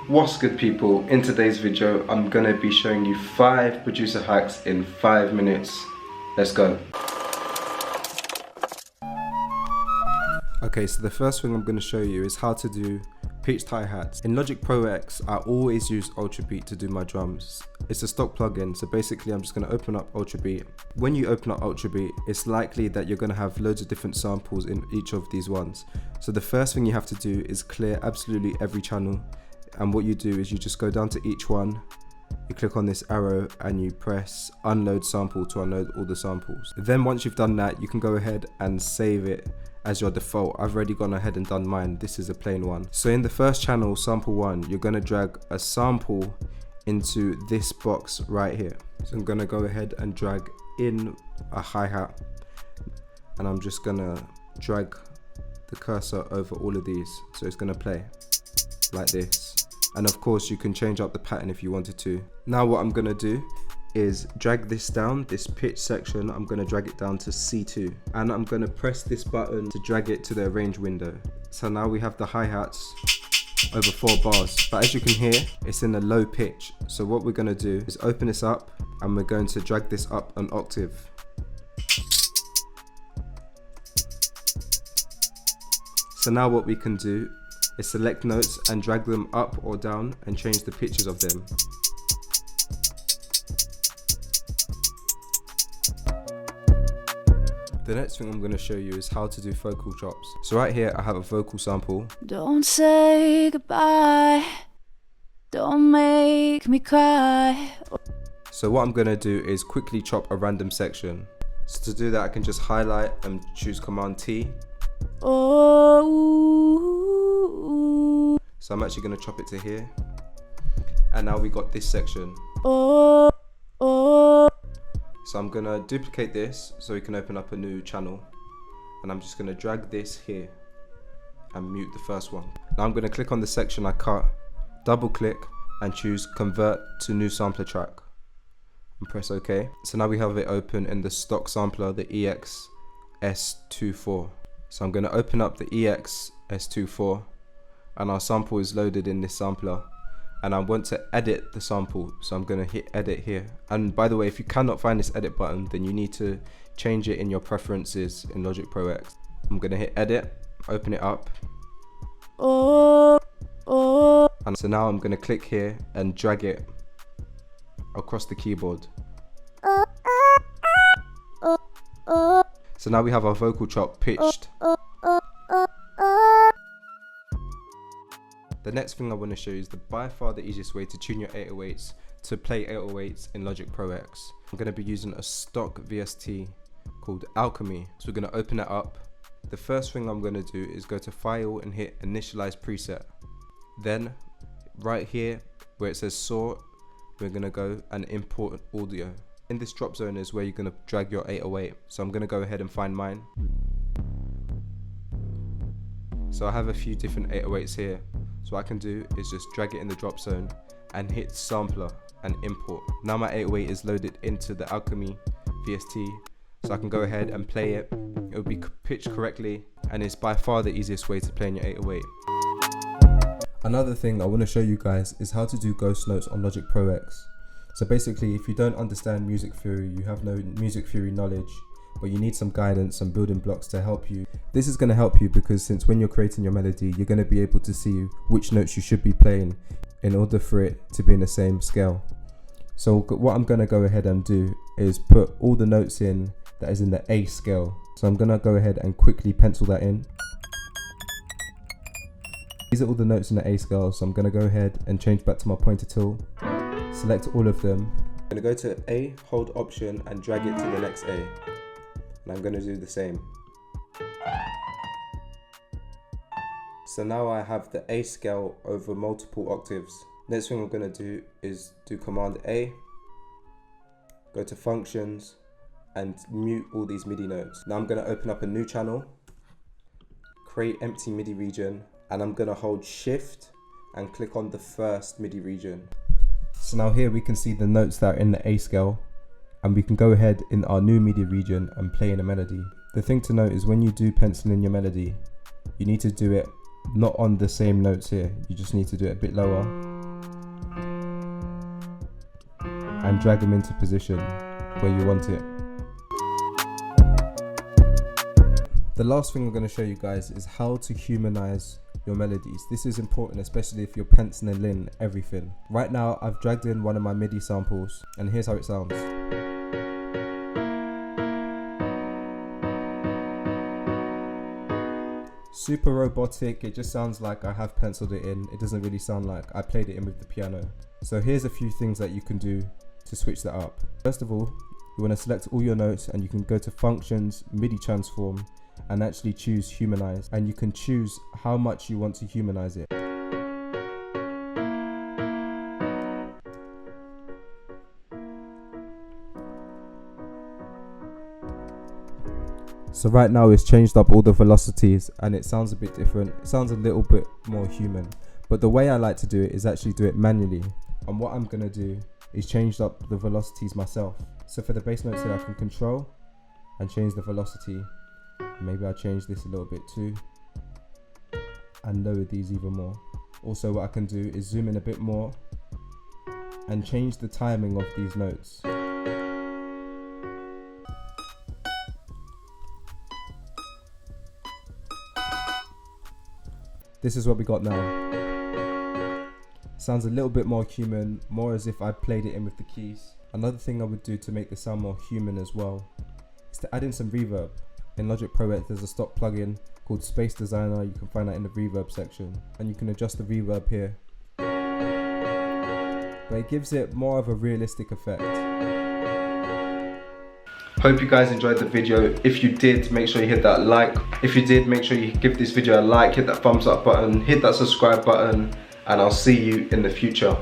What's good people? In today's video I'm gonna be showing you 5 producer hacks in 5 minutes. Let's go. Okay, so the first thing I'm going to show you is how to do pitched hi-hats. In Logic Pro X, I always use Ultrabeat to do my drums. It's a stock plugin, so basically I'm just going to open up Ultrabeat. When you open up Ultrabeat, it's likely that you're going to have loads of different samples in each of these ones. So the first thing you have to do is clear absolutely every channel. And what you do is you just go down to each one, you click on this arrow and you press unload sample to unload all the samples. Then once you've done that, you can go ahead and save it as your default. I've already gone ahead and done mine. This is a plain one. So in the first channel, sample 1, you're going to drag a sample into this box right here. So I'm going to go ahead and drag in a hi-hat, and I'm just going to drag the cursor over all of these, so it's going to play like this. And of course you can change up the pattern if you wanted to. Now what I'm going to do is drag this down, this pitch section, I'm going to drag it down to C2, and I'm going to press this button to drag it to the arrange window. So now we have the hi-hats over 4 bars, but as you can hear, it's in a low pitch. So what we're going to do is open this up and we're going to drag this up an octave. So now what we can do is select notes and drag them up or down and change the pitches of them. The next thing I'm going to show you is how to do vocal chops. So right here I have a vocal sample. Don't say goodbye, don't make me cry. So what I'm going to do is quickly chop a random section. So to do that I can just highlight and choose Command T. Oh, so I'm actually going to chop it to here. And now we got this section. oh, oh. So I'm going to duplicate this so we can open up a new channel. And I'm just going to drag this here and mute the first one. Now I'm going to click on the section I cut, double click and choose convert to new sampler track. And press OK. So now we have it open in the stock sampler, the EX-S24. So I'm going to open up the EX-S24 and our sample is loaded in this sampler. And I want to edit the sample, so I'm going to hit edit here. And by the way, if you cannot find this edit button, then you need to change it in your preferences in Logic Pro X. I'm going to hit edit, open it up. Oh, oh. And so now I'm going to click here and drag it across the keyboard. So now we have our vocal chop pitched. The next thing I want to show you is by far the easiest way to tune your 808s to play 808s in Logic Pro X. I'm going to be using a stock VST called Alchemy. So we're going to open it up. The first thing I'm going to do is go to File and hit Initialize Preset. Then right here where it says Sort, we're going to go and import audio. In this drop zone is where you're going to drag your 808. So I'm going to go ahead and find mine. So I have a few different 808s here. So what I can do is just drag it in the drop zone and hit sampler and import. Now my 808 is loaded into the Alchemy VST, so I can go ahead and play it. It will be pitched correctly, and it's by far the easiest way to play in your 808. Another thing I want to show you guys is how to do ghost notes on Logic Pro X. So basically, if you don't understand music theory, you have no music theory knowledge, but you need some guidance, some building blocks to help you. This is going to help you because since when you're creating your melody, you're going to be able to see which notes you should be playing in order for it to be in the same scale. So what I'm going to go ahead and do is put all the notes in that is in the A scale. So I'm going to go ahead and quickly pencil that in. These are all the notes in the A scale, so I'm going to go ahead and change back to my pointer tool, select all of them. I'm going to go to A, hold Option and drag it to the next A. And I'm going to do the same. So now I have the A scale over multiple octaves. Next thing I'm going to do is do Command A, go to Functions and mute all these MIDI notes. Now I'm going to open up a new channel, create empty MIDI region, and I'm going to hold Shift and click on the first MIDI region. So now here we can see the notes that are in the A scale, and we can go ahead in our new MIDI region and play in a melody. The thing to note is when you do pencil in your melody, you need to do it not on the same notes here. You just need to do it a bit lower and drag them into position where you want it. The last thing I'm going to show you guys is how to humanize your melodies. This is important, especially if you're penciling in everything. Right now, I've dragged in one of my MIDI samples, and here's how it sounds. Super robotic, it just sounds like I have penciled it in. It doesn't really sound like I played it in with the piano. So here's a few things that you can do to switch that up. First of all, you want to select all your notes and you can go to Functions, MIDI Transform, and actually choose Humanize, and you can choose how much you want to humanize it. So right now it's changed up all the velocities and it sounds a bit different. It sounds a little bit more human, but the way I like to do it is actually do it manually. And what I'm gonna do is change up the velocities myself. So for the bass notes here, I can control and change the velocity. Maybe I'll change this a little bit too and lower these even more. Also what I can do is zoom in a bit more and change the timing of these notes. This is what we got now. Sounds a little bit more human, more as if I played it in with the keys. Another thing I would do to make the sound more human as well is to add in some reverb. In Logic Pro X there's a stock plugin called Space Designer. You can find that in the reverb section, and you can adjust the reverb here. But it gives it more of a realistic effect. Hope you guys enjoyed the video. If you did, make sure you hit that like. If you did, make sure you give this video a like, hit that thumbs up button, hit that subscribe button, and I'll see you in the future.